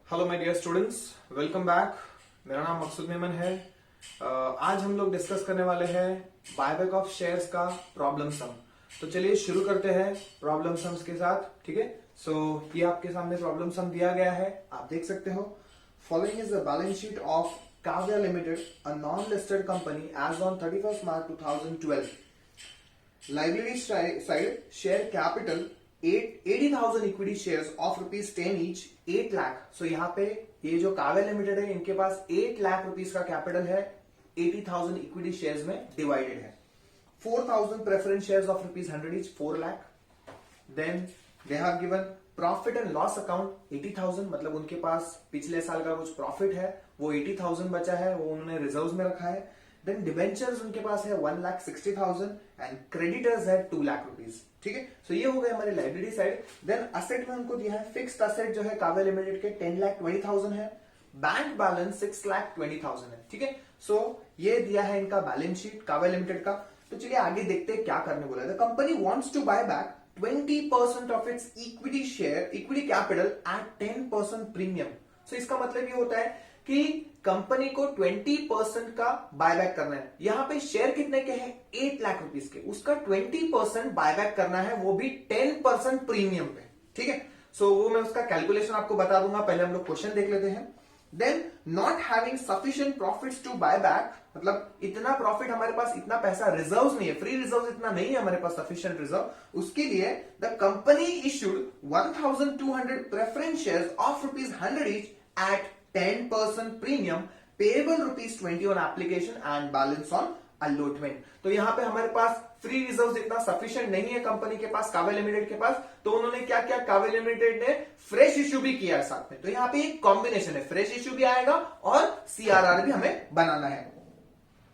Hello my dear students, welcome back. मेरा नाम मकसूद मेमन है। आज हम लोग डिस्कस करने वाले हैं बायबैक ऑफ शेयर्स का प्रॉब्लम सम। तो चलिए शुरू करते हैं प्रॉब्लम सम्स के साथ। ठीक है, सो ये आपके सामने प्रॉब्लम सम दिया गया है, आप देख सकते हो। Following is the balance sheet of Kavya limited, a non listed company as on 31st March 2012। Liability side, share capital 80,000 equity shares of ₹10 each, 8 lakh. So यहाँ पे ये जो काव्या लिमिटेड है इनके पास 8 लाख रुपीस का कैपिटल है, 80,000 इक्विटी शेयर्स में डिवाइडेड है। 4,000 preference shares of ₹100 each, 4 lakh. Then they have given profit and loss account 80,000, मतलब उनके पास पिछले साल का कुछ प्रॉफिट है, वो 80,000 बचा है, वो उन्होंने रिजर्व में रखा है। देन डिबेंचर्स उनके पास है 1,60,000 एंड क्रेडिटर्स है 2 लाख रुपीस। ठीक है, सो ये हो गए हमारे लाइबिलिटी साइड। देन असेट में उनको दिया है फिक्स्ड असेट जो है काव्या लिमिटेड के 10,20,000 है, बैंक बैलेंस 6,20,000 है। ठीक है, सो ये दिया है इनका बैलेंस शीट काव्या लिमिटेड का। तो चलिए आगे देखते हैं क्या करने बोला है। The company wants to buy back 20% of its equity capital at 10% premium. So इसका मतलब ये होता है कि कंपनी को 20% का बायबैक करना है। यहां पे शेयर कितने के हैं? 8 लाख रुपीस के, उसका 20% बायबैक करना है, वो भी 10% प्रीमियम पे। ठीक है, सो वो मैं उसका कैलकुलेशन आपको बता दूंगा, पहले हम लोग क्वेश्चन देख लेते हैं। Then not having sufficient profits to buy back, मतलब इतना प्रॉफिट हमारे पास, इतना पैसा रिजर्व नहीं है, फ्री रिजर्व इतना नहीं है हमारे पास सफिशिएंट रिजर्व। उसके लिए the company issued 1,200 preference shares of ₹100 each at 10% premium, payable ₹20 on application and balance on allotment. तो यहां पे हमारे पास फ्री रिजर्व इतना सफिशिएंट नहीं है कंपनी के पास, काव्या लिमिटेड के पास। तो उन्होंने क्या किया, काव्या लिमिटेड ने फ्रेश इश्यू भी किया है साथ में। तो यहां पे एक कॉम्बिनेशन है, फ्रेश इश्यू भी आएगा और सीआरआर भी हमें बनाना है।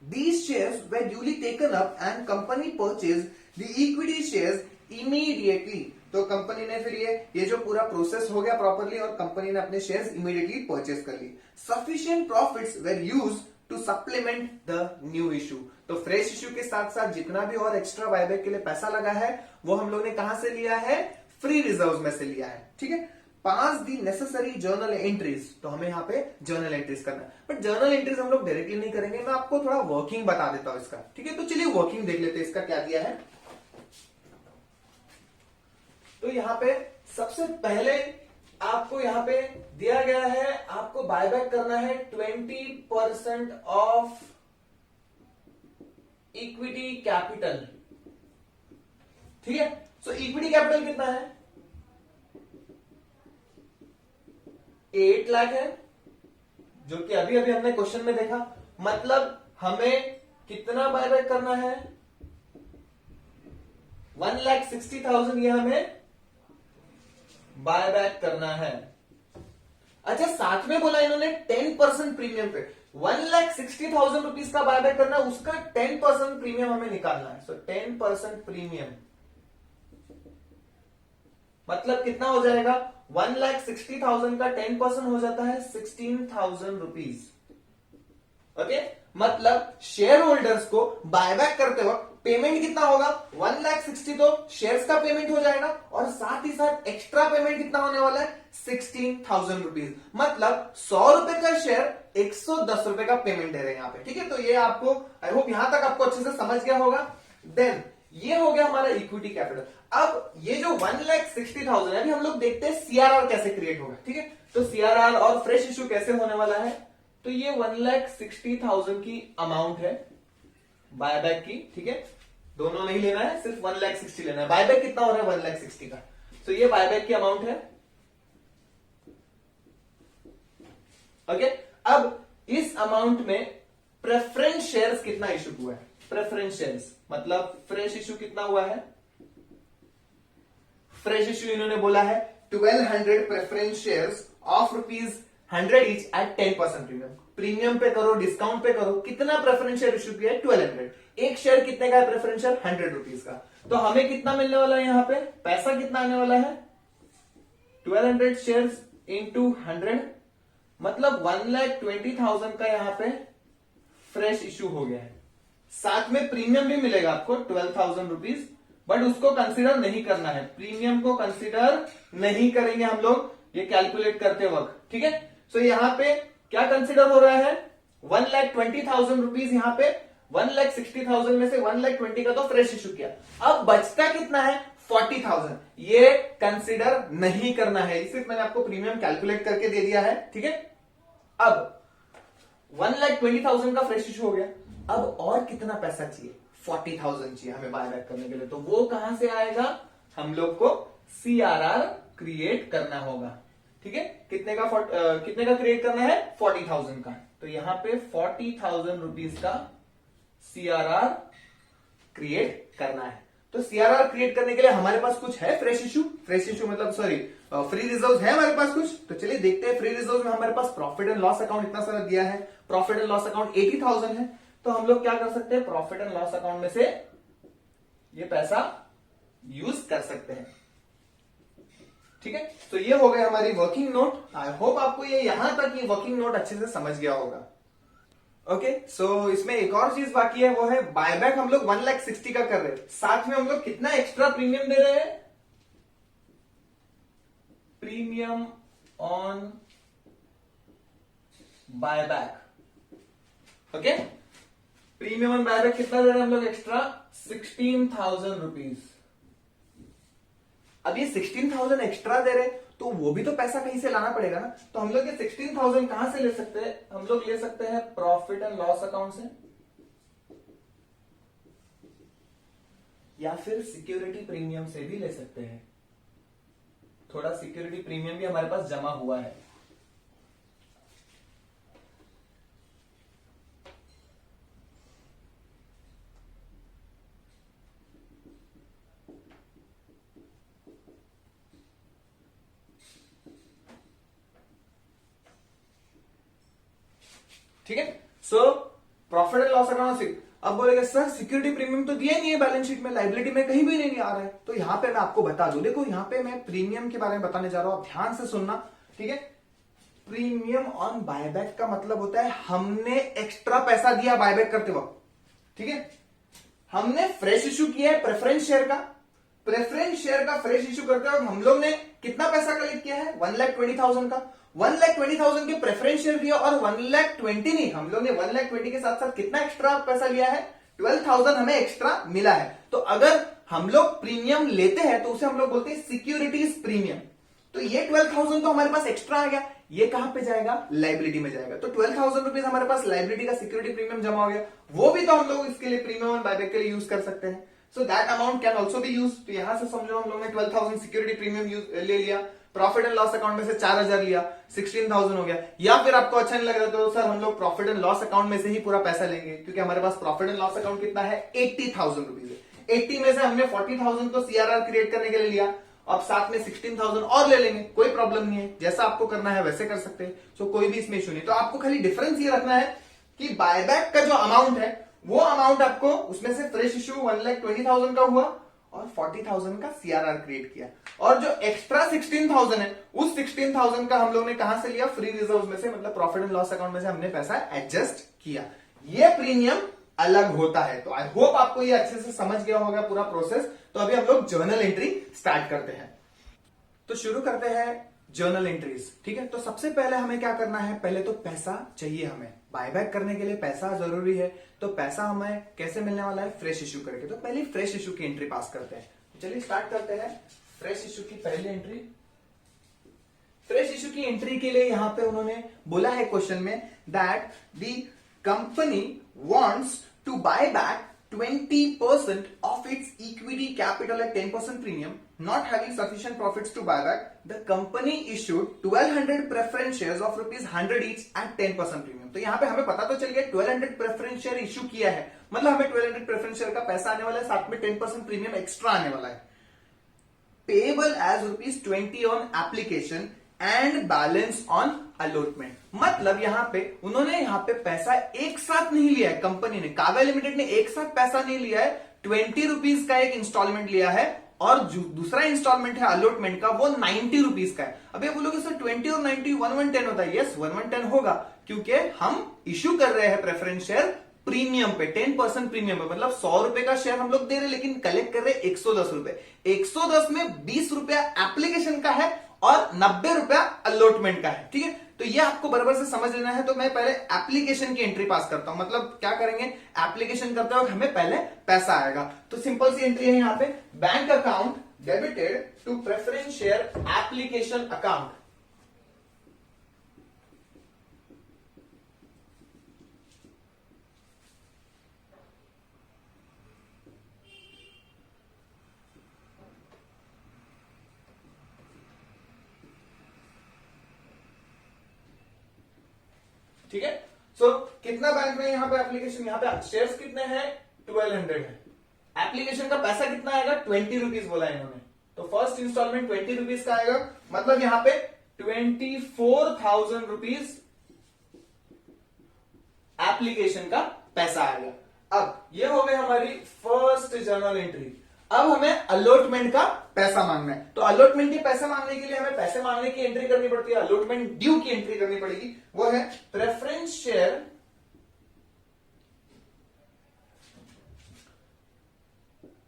These shares were duly taken up and company purchased the equity shares immediately। तो कंपनी ने फिर ये जो पूरा प्रोसेस हो गया प्रॉपरली और कंपनी ने अपने शेयर्स इमीडिएटली परचेज कर ली। Sufficient profits were used to supplement the new issue. तो फ्रेश इशू के साथ साथ जितना भी और एक्स्ट्रा बायबैक के लिए पैसा लगा है वो हम लोग ने कहां से लिया है? फ्री रिजर्व में से लिया है। ठीक है, पास दी नेसेसरी जर्नल एंट्रीज। तो हमें यहाँ पे जर्नल एंट्रीज करना है, बट जर्नल एंट्रीज हम लोग डायरेक्टली नहीं करेंगे, मैं आपको थोड़ा वर्किंग बता देता हूं इसका। ठीक है, तो चलिए वर्किंग देख लेते हैं इसका क्या दिया है। तो यहां पे सबसे पहले आपको यहां पे दिया गया है, आपको बायबैक करना है 20% ऑफ इक्विटी कैपिटल। ठीक है, सो इक्विटी कैपिटल कितना है? 8 लाख है, जो कि अभी अभी हमने क्वेश्चन में देखा। मतलब हमें कितना बायबैक करना है? 1,60,000 ये हमें बायबैक करना है। अच्छा, साथ में बोला इन्होंने 10% प्रीमियम पे 1,60,000 रुपीज का बायबैक करना है, उसका 10% प्रीमियम हमें निकालना है। सो 10% प्रीमियम मतलब कितना हो जाएगा? 1,60,000 का 10% हो जाता है 16,000 रुपीज। ओके, मतलब शेयर होल्डर्स को बायबैक करते वक्त पेमेंट कितना होगा? 1,60,000 तो शेयर्स का पेमेंट हो जाएगा और साथ ही साथ एक्स्ट्रा पेमेंट कितना होने वाला है? 16,000 रुपीज। मतलब 100 रुपए का शेयर 110 रुपए का पेमेंट दे रहे हैं यहाँ पे। ठीक है, तो ये आपको, आई होप यहां तक आपको अच्छे से समझ गया होगा। देन ये हो गया हमारा इक्विटी कैपिटल। अब ये जो 1,60,000 है, अभी हम लोग देखते हैं सीआरआर कैसे क्रिएट होगा। ठीक है, तो सीआरआर और फ्रेश इश्यू कैसे होने वाला है। तो ये 1,60,000 की अमाउंट है बायबैक की। ठीक है, दोनों नहीं लेना है, सिर्फ 1,60,000 लेना है। बायबैक कितना हो रहा है? 1,60,000 का। तो ये बायबैक की अमाउंट है। ओके, अब इस अमाउंट में प्रेफरेंस शेयर्स कितना इशू हुआ है? प्रेफरेंस शेयर्स मतलब फ्रेश इशू कितना हुआ है? फ्रेश इशू इन्होंने बोला है 1,200 preference shares of ₹100 each at 10% premium. Premium pay करो, डिस्काउंट पे करो, कितना प्रेफरेंस शेयर इशू किया है? 1,200। एक शेयर कितने का है प्रेफरेंस शेयर? 100 रुपीज का। तो हमें कितना मिलने वाला है? यहां पे पैसा कितना आने वाला है? 1,200 शेयर्स इंटू 100, मतलब 1,20,000 का यहां पे फ्रेश इशू हो गया है। साथ में प्रीमियम भी मिलेगा आपको 12,000 रुपीज, बट उसको कंसिडर नहीं करना है, प्रीमियम को कंसिडर नहीं करेंगे हम लोग। ये कैलकुलेट करते वक्त, ठीक है। सो यहाँ पे क्या कंसिडर हो रहा है, 1,20,000 रुपीज, यहाँ पे 1,60,000 में से 1,20,000 का तो फ्रेश इशू किया, अब बचता कितना है 40,000, ये कंसिडर नहीं करना है, सिर्फ मैंने आपको प्रीमियम कैलकुलेट करके दे दिया है, ठीक है। अब 1,20,000 का फ्रेश इशू हो गया, अब और कितना पैसा चाहिए, 40,000 चाहिए हमें बायबैक करने के लिए, तो वो कहां से आएगा, हम लोग को CRR क्रिएट करना होगा, ठीक है। कितने का क्रिएट करना है, 40,000 का, तो यहां पे 40,000 रुपीज का CRR क्रिएट करना है। तो CRR क्रिएट करने के लिए हमारे पास कुछ है, फ्रेश इशू मतलब सॉरी फ्री रिजर्व है हमारे पास कुछ, तो चलिए देखते हैं। फ्री रिजर्व में हमारे पास प्रॉफिट एंड लॉस अकाउंट इतना सारा दिया है, प्रॉफिट एंड लॉस अकाउंट 80,000 है, तो हम लोग क्या कर सकते हैं, प्रॉफिट एंड लॉस अकाउंट में से ये पैसा यूज कर सकते हैं, ठीक है। तो ये हो गया हमारी वर्किंग नोट। आई होप आपको ये यहां तक ये वर्किंग नोट अच्छे से समझ गया होगा। ओके, सो इसमें एक और चीज बाकी है, वो है बायबैक हम लोग 1,60,000 का कर रहे हैं, साथ में हम लोग कितना एक्स्ट्रा प्रीमियम दे रहे हैं, premium on buyback, okay. Premium on buyback कितना दे रहे हैं हम लोग एक्स्ट्रा, 16,000 रुपीज। अब ये 16,000 एक्स्ट्रा दे रहे, तो वो भी तो पैसा कहीं से लाना पड़ेगा ना, तो हम लोग ये 16,000 कहां से ले सकते हैं, हम लोग ले सकते हैं प्रॉफिट एंड लॉस अकाउंट से, या फिर सिक्योरिटी प्रीमियम से भी ले सकते हैं, थोड़ा सिक्योरिटी प्रीमियम भी हमारे पास जमा हुआ है। ठीक है, so profit and loss account. अब बोलेगा सर सिक्योरिटी प्रीमियम तो दिया नहीं है बैलेंस शीट में, लाइबिलिटी में कहीं भी नहीं आ रहा है, तो यहां पे मैं आपको बता दूं, देखो यहां पे मैं प्रीमियम के बारे में बताने जा रहा हूं, आप ध्यान से सुनना, ठीक है। प्रीमियम ऑन बायबैक का मतलब होता है हमने एक्स्ट्रा पैसा दिया बायबैक करते वक्त, ठीक है। हमने फ्रेश इशू किया है प्रेफरेंस शेयर का, प्रेफरेंस शेयर का फ्रेश इशू करते वक्त हम लोग ने कितना पैसा कलेक्ट किया है, 1,20,000 का, 1,20,000 के प्रेफरेंस शेयर दिया, और 1,20,000 नहीं, हम लोग ने 1,20,000 के साथ साथ कितना एक्स्ट्रा पैसा लिया है, 12,000 हमें एक्स्ट्रा मिला है। तो अगर हम लोग प्रीमियम लेते हैं तो उसे हम लोग बोलते हैं सिक्योरिटीज प्रीमियम, तो ये 12,000 तो हमारे पास एक्स्ट्रा आ गया, ये कहां पे जाएगा, लाइबिलिटी में जाएगा, तो 12,000 रुपीज हमारे पास लाइबिलिटी का सिक्योरिटी प्रीमियम जमा हो गया, वो भी तो हम लोग इसके लिए प्रीमियम और बायबैक के लिए यूज कर सकते हैं। So that amount can also be use, तो यहां से समझो हम लोग ने 12,000 सिक्योरिटी प्रीमियम ले लिया, प्रॉफिट एंड लॉस अकाउंट में से 4,000 लिया, 16,000 हो गया। या फिर आपको अच्छा नहीं लग रहा तो सर हम लोग प्रॉफिट एंड लॉस अकाउंट में से ही पूरा पैसा लेंगे, क्योंकि हमारे पास प्रॉफिट एंड लॉस अकाउंट कितना है, 80,000 रुपीज है, 80 में से हमने 40,000 को CRR क्रिएट करने के लिए लिया, अब साथ में 16,000 और ले लेंगे, कोई प्रॉब्लम नहीं है, जैसा आपको करना है वैसे कर सकते हैं, सो कोई भी इसमें इशू नहीं। तो आपको खाली डिफरेंस ये रखना है कि बायबैक का जो अमाउंट है वो अमाउंट आपको उसमें से फ्रेश इशू 1,20,000 का हुआ और 40,000 का CRR क्रिएट किया, और जो एक्स्ट्रा 16,000 है उस 16,000 का हम लोग ने कहां से लिया, फ्री रिजर्व में से, मतलब प्रॉफिट एंड लॉस अकाउंट में से हमने पैसा एडजस्ट किया, ये प्रीमियम अलग होता है। तो आई होप आपको ये अच्छे से समझ गया होगा पूरा प्रोसेस। तो अभी हम लोग जर्नल एंट्री स्टार्ट करते हैं, तो शुरू करते हैं जर्नल एंट्रीज, ठीक है। तो सबसे पहले हमें क्या करना है, पहले तो पैसा चाहिए, हमें बायबैक करने के लिए पैसा जरूरी है, तो पैसा हमें कैसे मिलने वाला है, फ्रेश इशू करके, तो पहले फ्रेश इशू की एंट्री पास करते हैं। चलिए स्टार्ट करते हैं फ्रेश इशू की पहली एंट्री। फ्रेश इशू की एंट्री के लिए यहां पे उन्होंने बोला है क्वेश्चन में that the company wants to buy back 20% of its equity capital at 10% premium, not having sufficient profits to buy back, the company issued 1,200 preference shares of ₹100 each at 10% premium। तो यहाँ पे हमें पता तो चल गया 1,200 प्रेफरेंस शेयर इशू किया है, मतलब हमें 1,200 प्रेफरेंस शेयर का पैसा आने वाला है, साथ में 10% प्रीमियम एक्स्ट्रा आने वाला है। Payable as ₹20 on application and balance on allotment, मतलब यहां पे उन्होंने यहां पे पैसा एक साथ नहीं लिया है, कंपनी ने, काव्या लिमिटेड ने एक साथ पैसा नहीं लिया है, 20 रुपीज का एक इंस्टॉलमेंट लिया है, और जो दूसरा इंस्टॉलमेंट है अलॉटमेंट का वो 90 रुपीज का है। अब ये बोलोगे सर 20 और 90 110 होता है, यस 110 होगा, क्योंकि हम इश्यू कर रहे हैं प्रेफरेंस शेयर प्रीमियम पे, 10% प्रीमियम पे, मतलब 100 रुपए का शेयर हम लोग दे रहे हैं, लेकिन कलेक्ट कर रहे हैं 110 रुपए, 110 में 20 रुपया एप्लीकेशन का है और 90 रुपया अलॉटमेंट का है। ठीक है, तो ये आपको बराबर से समझ लेना है। तो मैं पहले एप्लीकेशन की एंट्री पास करता हूं, मतलब क्या करेंगे, एप्लीकेशन करते वक्त हमें पहले पैसा आएगा। तो सिंपल सी एंट्री है यहां पे, bank account debited to preference share application account. ठीक है, सो कितना बैंक में यहां पे एप्लीकेशन, यहां पे शेयर्स कितने हैं, 1200 है। एप्लीकेशन का पैसा कितना आएगा, 20 रुपीज बोला इन्होंने। तो फर्स्ट इंस्टॉलमेंट 20 रुपीज का आएगा, मतलब यहां पे 24,000 रुपीज एप्लीकेशन का पैसा आएगा। अब ये हो गई हमारी फर्स्ट जर्नल एंट्री। अब हमें अलॉटमेंट का पैसा मांगना है। तो अलॉटमेंट के पैसा मांगने के लिए हमें पैसे मांगने की एंट्री करनी पड़ती है, अलॉटमेंट ड्यू की एंट्री करनी पड़ेगी। वो है प्रेफरेंस शेयर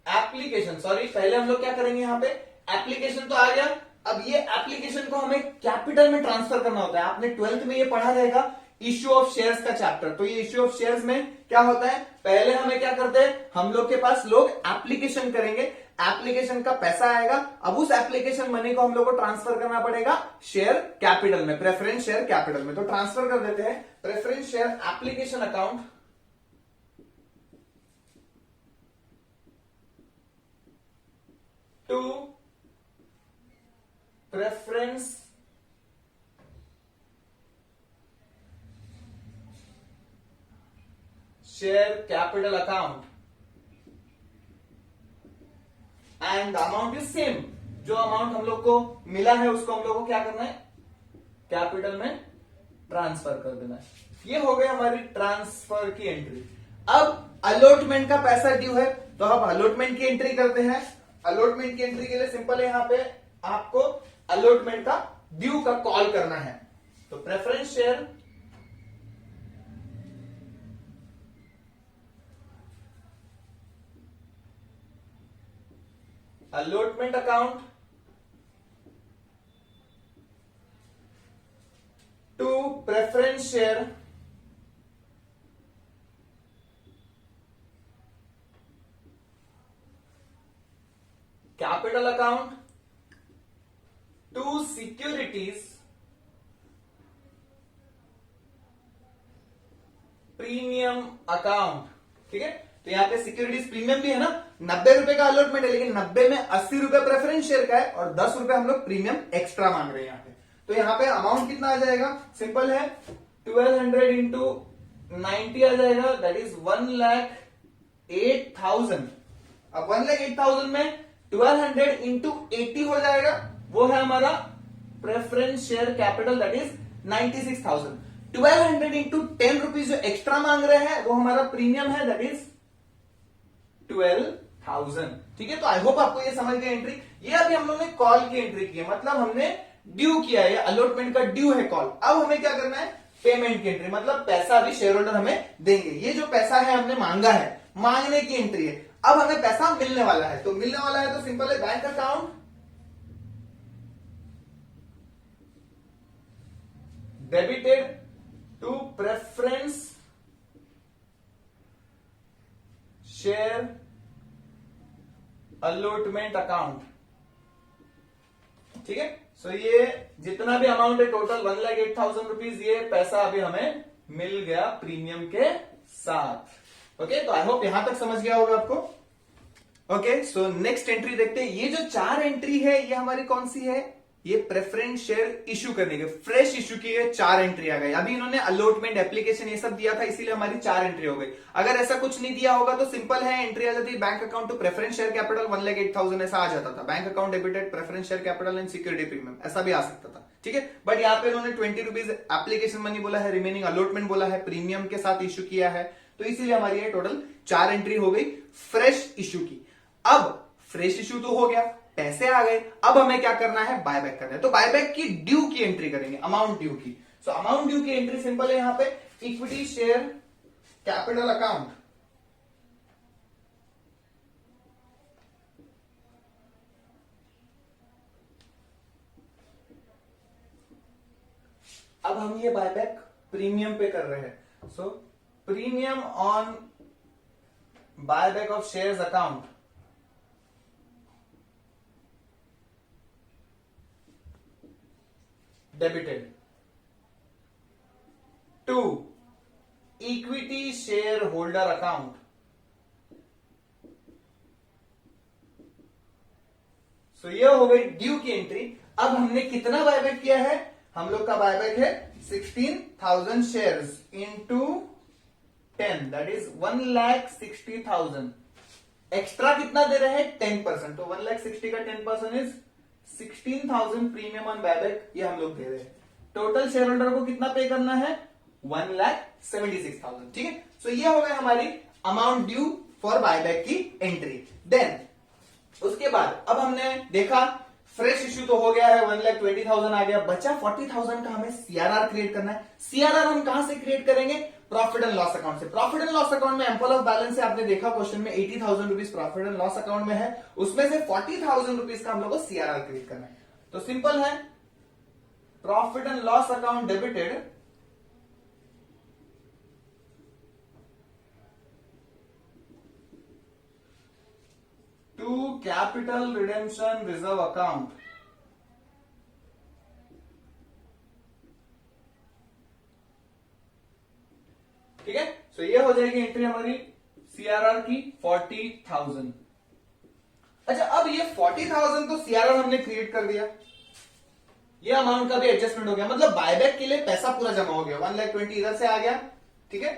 एप्लीकेशन, सॉरी पहले हम लोग क्या करेंगे, यहां पे एप्लीकेशन तो आ गया। अब ये एप्लीकेशन को हमें कैपिटल में ट्रांसफर करना होता है। आपने 12th में ये पढ़ा रहेगा, इश्यू ऑफ शेयर्स का चैप्टर। तो ये इश्यू ऑफ शेयर्स में क्या होता है, पहले हमें क्या करते हैं, हम लोग के पास लोग एप्लीकेशन करेंगे, एप्लीकेशन का पैसा आएगा। अब उस एप्लीकेशन मनी को हम लोग को ट्रांसफर करना पड़ेगा शेयर कैपिटल में, प्रेफरेंस शेयर कैपिटल में। तो ट्रांसफर कर देते हैं preference share application account to preference share capital account and the amount is same. जो अमाउंट हम लोग को मिला है उसको हम लोग को क्या करना है, कैपिटल में ट्रांसफर कर देना है। ये हो गई हमारी ट्रांसफर की एंट्री। अब अलॉटमेंट का पैसा ड्यू है, तो हम अलॉटमेंट की एंट्री करते हैं। अलॉटमेंट की एंट्री के लिए सिंपल है, यहां पे आपको अलॉटमेंट का ड्यू का कॉल करना है। तो preference share allotment account to preference share capital account to securities premium account. ठीक है, तो यहां पे सिक्योरिटीज प्रीमियम भी है ना, 90 रुपए का अलॉटमेंट है, लेकिन 90 में 80 रुपए प्रेफरेंस शेयर का है और 10 रुपए हम लोग प्रीमियम एक्स्ट्रा मांग रहे हैं यहाँ पे। तो यहाँ पे अमाउंट कितना आ जाएगा, सिंपल है, 1200 इंटू 90 आ जाएगा, दैट इज 1,08,000। अब 1,08,000 में 1200 इंटू 80 हो जाएगा, वो है हमारा preference share capital, that is 96,000। 1200 into 10 rupees जो एक्स्ट्रा मांग रहे हैं वो हमारा प्रीमियम है, दैट इज 12,000। ठीक है, तो आई होप आपको ये समझ गए एंट्री। ये अभी हम लोग ने कॉल की एंट्री की है, मतलब हमने ड्यू किया है, अलॉटमेंट का ड्यू है कॉल। अब हमें क्या करना है, पेमेंट की एंट्री, मतलब पैसा अभी शेयर होल्डर हमें देंगे। ये जो पैसा है हमने मांगा है, मांगने की एंट्री है। अब हमें पैसा मिलने वाला है, तो मिलने वाला है तो सिंपल है, bank account debited to preference share allotment account. ठीक है, सो ये जितना भी अमाउंट है टोटल 1,08,000 रुपीज, ये पैसा अभी हमें मिल गया प्रीमियम के साथ। ओके, तो आई होप यहां तक समझ गया होगा आपको। ओके, सो नेक्स्ट एंट्री देखते हैं। ये जो 4 एंट्री है ये हमारी कौन सी है, ये प्रेफरेंस शेयर इश्यू करने के, फ्रेश इश्यू की 4 एंट्री आ गई। अभी इन्होंने अलॉटमेंट एप्लीकेशन ये सब दिया था, इसीलिए हमारी 4 एंट्री हो गई। अगर ऐसा कुछ नहीं दिया होगा तो सिंपल है, एंट्री आ जाती है bank account to preference share capital 1,08,000 ऐसा आ जाता था, bank account debited preference share capital and security premium ऐसा भी आ सकता था। ठीक है, बट यहाँ पे इन्होंने 20 रुपीज एप्लीकेशन मनी बोला है, रिमेनिंग अलॉटमेंट बोला है, प्रीमियम के साथ इश्यू किया है, तो इसीलिए हमारी ये टोटल 4 एंट्री हो गई फ्रेश इश्यू की। अब फ्रेश इश्यू तो हो गया, पैसे आ गए, अब हमें क्या करना है, बायबैक करना है। तो बायबैक की ड्यू की एंट्री करेंगे, अमाउंट ड्यू की। सो अमाउंट ड्यू की एंट्री सिंपल है, यहां पे इक्विटी शेयर कैपिटल अकाउंट अब हम ये बायबैक प्रीमियम पे कर रहे हैं, so premium on buyback of shares account debited to equity share holder account. So ये हो गई ड्यू की एंट्री। अब हमने कितना बायबैक किया है, हम लोग का बायबैक है 16,000 shares into 10, that is 1,60,000। Extra कितना दे रहे हैं 10%, तो 1,60,000 का 10% इज 16,000 प्रीमियम ऑन बायबैक, ये हम लोग दे रहे हैं। टोटल शेयर होल्डर को कितना पे करना है 1,76,000, ठीक है। सो ये हो गया हमारी अमाउंट ड्यू फॉर बायबैक की एंट्री। देन उसके बाद अब हमने देखा फ्रेश इश्यू तो हो गया है, 1,20,000 आ गया, बचा 40,000 का हमें सीआरआर क्रिएट करना है। सीआरआर हम कहां से क्रिएट करेंगे, प्रॉफिट एंड लॉस अकाउंट से। प्रॉफिट एंड लॉस अकाउंट में एम्पल ऑफ बैलेंस है, आपने देखा क्वेश्चन में 80,000 rupees profit and loss account में है, उसमें से 40,000 रुपीज का हम लोग को सीआरआर क्रिएट करना है। तो सिंपल है, profit and loss account debited to capital redemption reserve account. ठीक है, सो ये हो जाएगी एंट्री हमारी सीआरआर की 40,000। अच्छा, अब ये 40,000 तो सीआरआर हमने क्रिएट कर दिया, ये अमाउंट का भी एडजस्टमेंट हो गया, मतलब बायबैक के लिए पैसा पूरा जमा हो गया, 1,20,000 इधर से आ गया, ठीक है,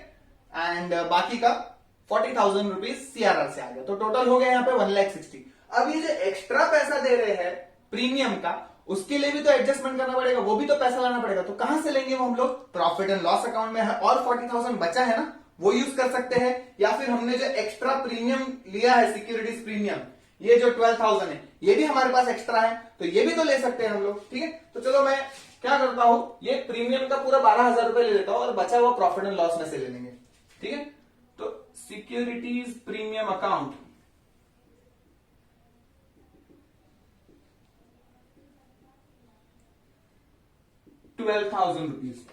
एंड बाकी का 40,000 रुपीज सीआरआर से आ गया, तो टोटल हो गया यहाँ पे 1,60,000। अब ये जो एक्स्ट्रा पैसा दे रहे हैं प्रीमियम का, उसके लिए भी तो एडजस्टमेंट करना पड़ेगा, वो भी तो पैसा लाना पड़ेगा, तो कहां से लेंगे वो हम लोग, प्रॉफिट एंड लॉस अकाउंट में है, और 40,000 बचा है ना, वो यूज कर सकते हैं, या फिर हमने जो एक्स्ट्रा प्रीमियम लिया है सिक्योरिटीज प्रीमियम, ये जो 12,000 है, ये भी हमारे पास एक्स्ट्रा है, तो ये भी तो ले सकते हैं हम लोग, ठीक है। तो चलो मैं क्या करता हूं, ये प्रीमियम का पूरा 12,000 रुपए ले लेता हूं, और बचा हुआ प्रॉफिट एंड लॉस में से ले लेंगे, ठीक है। तो securities premium account ₹12,000,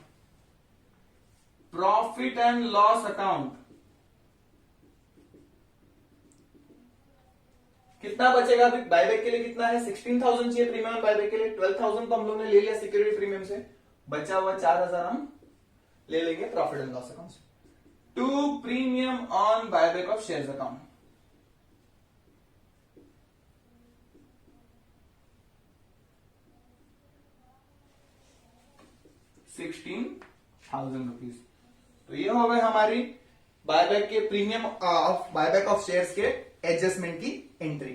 profit and loss account कितना बचेगा अभी, बायबैक के लिए कितना है 16,000 चाहिए प्रीमियम बायबैक के लिए, 12,000 तो हम लोग ने ले लिया सिक्योरिटी प्रीमियम से, बचा हुआ 4,000 हम ले लेंगे प्रॉफिट एंड लॉस अकाउंट से, to premium on buyback of shares account. ₹16,000। तो ये हो गए हमारी बायबैक के premium of buyback of shares के एडजस्टमेंट की एंट्री।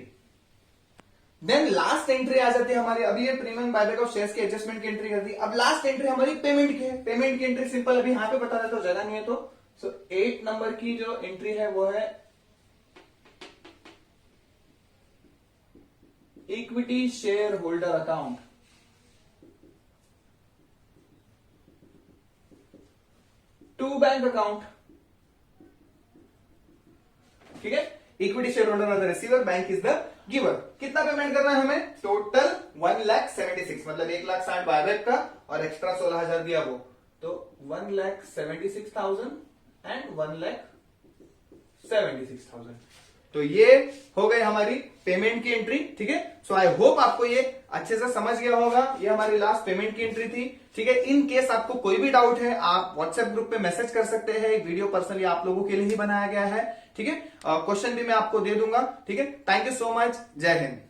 देन लास्ट एंट्री आ जाती है हमारी, अभी ये प्रीमियम बायबैक ऑफ शेयर्स के एडजस्टमेंट की एंट्री कर दी। अब लास्ट एंट्री हमारी पेमेंट की है। पेमेंट की एंट्री सिंपल अभी यहां पे बता देता हूं, ज्यादा नहीं है तो। सो 8 नंबर की जो एंट्री है वो है equity share holder account to bank account, ठीक है। Equity share holder the receiver, bank is the giver. कितना पेमेंट करना है हमें, टोटल 1,76,000, मतलब 1,60,000 बायबैक का और एक्स्ट्रा 16,000 दिया वो, तो 1,76,000 एंड 1,76,000। तो ये हो गई हमारी पेमेंट की एंट्री, ठीक है। सो आई होप आपको ये अच्छे से समझ गया होगा, ये हमारी लास्ट पेमेंट की एंट्री थी, ठीक है। इन केस आपको कोई भी डाउट है, आप व्हाट्सएप ग्रुप पे मैसेज कर सकते हैं, वीडियो पर्सनली आप लोगों के लिए ही बनाया गया है, ठीक है। क्वेश्चन भी मैं आपको दे दूंगा, ठीक है। थैंक यू सो मच, जय हिंद।